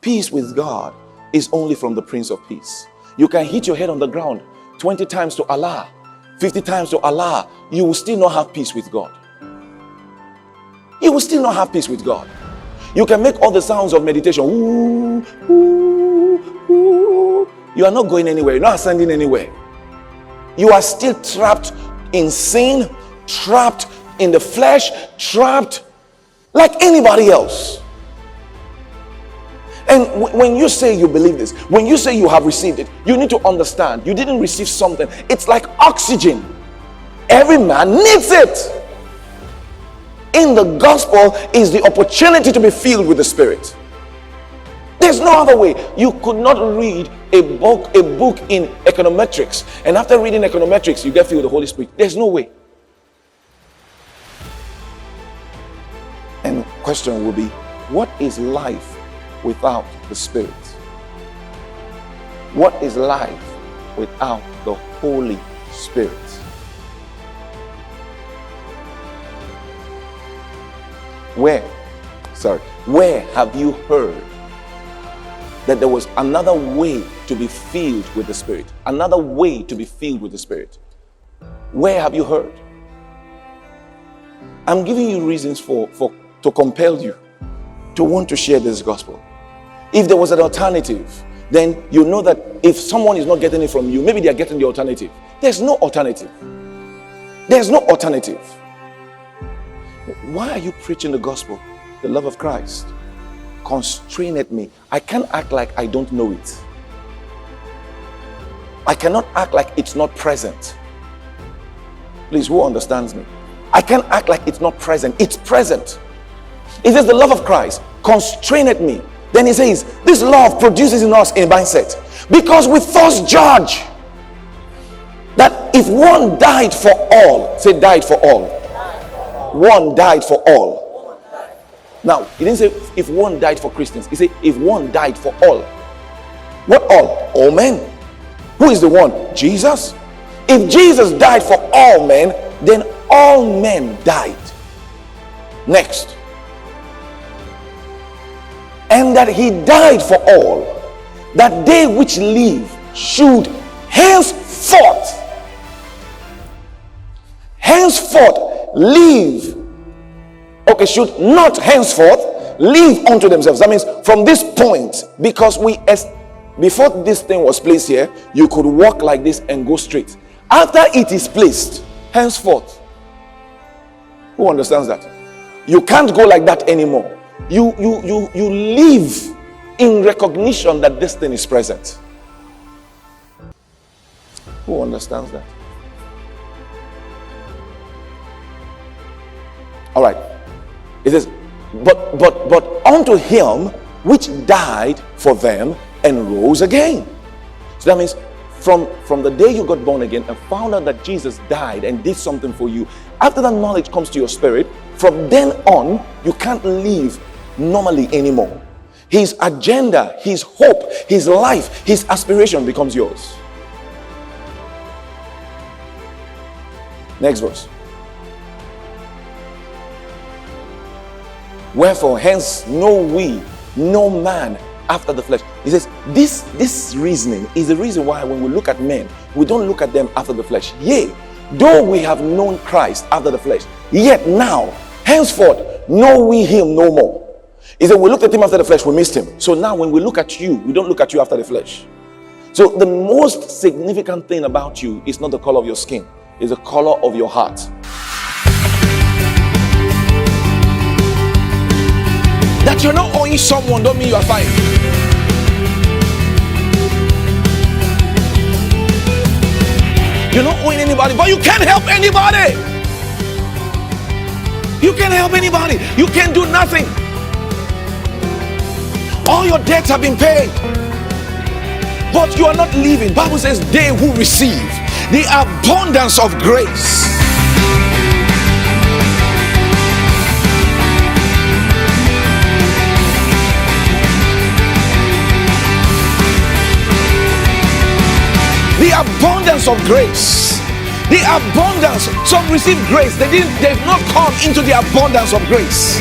Peace with God is only from the Prince of Peace. You can hit your head on the ground 20 times to Allah, 50 times to Allah. You will still not have peace with God. You will still not have peace with God. You can make all the sounds of meditation. Ooh, ooh, ooh. You are not going anywhere. You're not ascending anywhere. You are still trapped in sin, trapped in the flesh, trapped like anybody else. And when you say you believe this, when you say you have received it, you need to understand you didn't receive something. It's like oxygen. Every man needs it. In the gospel is the opportunity to be filled with the Spirit. There's no other way. You could not read a book in econometrics, and after reading econometrics, you get filled with the Holy Spirit. There's no way. And the question will be, what is life without the Spirit? What is life without the Holy Spirit? Where have you heard that there was another way to be filled with the Spirit? Another way to be filled with the Spirit. Where have you heard? I'm giving you reasons to compel you to want to share this gospel. If there was an alternative, then you know that if someone is not getting it from you, maybe they are getting the alternative. There's no alternative. There's no alternative. Why are you preaching the gospel? The love of Christ constrained me. I can't act like I don't know it. I cannot act like it's not present. Please, who understands me? I can't act like it's not present. It's present. It says the love of Christ constrained me. Then he says, this love produces in us a mindset. Because we first judge that if one died for all, say died for all. One died for all. Now, he didn't say if one died for Christians. He said if one died for all. What all? All men. Who is the one? Jesus. If Jesus died for all men, then all men died. Next. And that he died for all, that they which live should henceforth live. Okay, should not henceforth live unto themselves. That means from this point, because before this thing was placed here, you could walk like this and go straight. After it is placed, henceforth, who understands that? You can't go like that anymore. You live in recognition that this thing is present. Who understands that? All right. It says, but unto him which died for them and rose again. So that means from the day you got born again and found out that Jesus died and did something for you, after that knowledge comes to your spirit, from then on, you can't live normally anymore. His agenda, his hope, his life, his aspiration becomes yours. Next verse. Wherefore, hence know we no man after the flesh. He says, this reasoning is the reason why when we look at men, we don't look at them after the flesh. Yea, though we have known Christ after the flesh, yet now, henceforth, know we him no more. He said, we looked at him after the flesh, we missed him. So now when we look at you, we don't look at you after the flesh. So the most significant thing about you is not the color of your skin, it's the color of your heart. That you're not owing someone don't mean you are fine. You're not owing anybody, but you can't help anybody. You can't help anybody. You can't do nothing. All your debts have been paid, but you are not living. Bible says they who receive the abundance of grace. The abundance of grace. The abundance. Some receive grace. They've not come into the abundance of grace.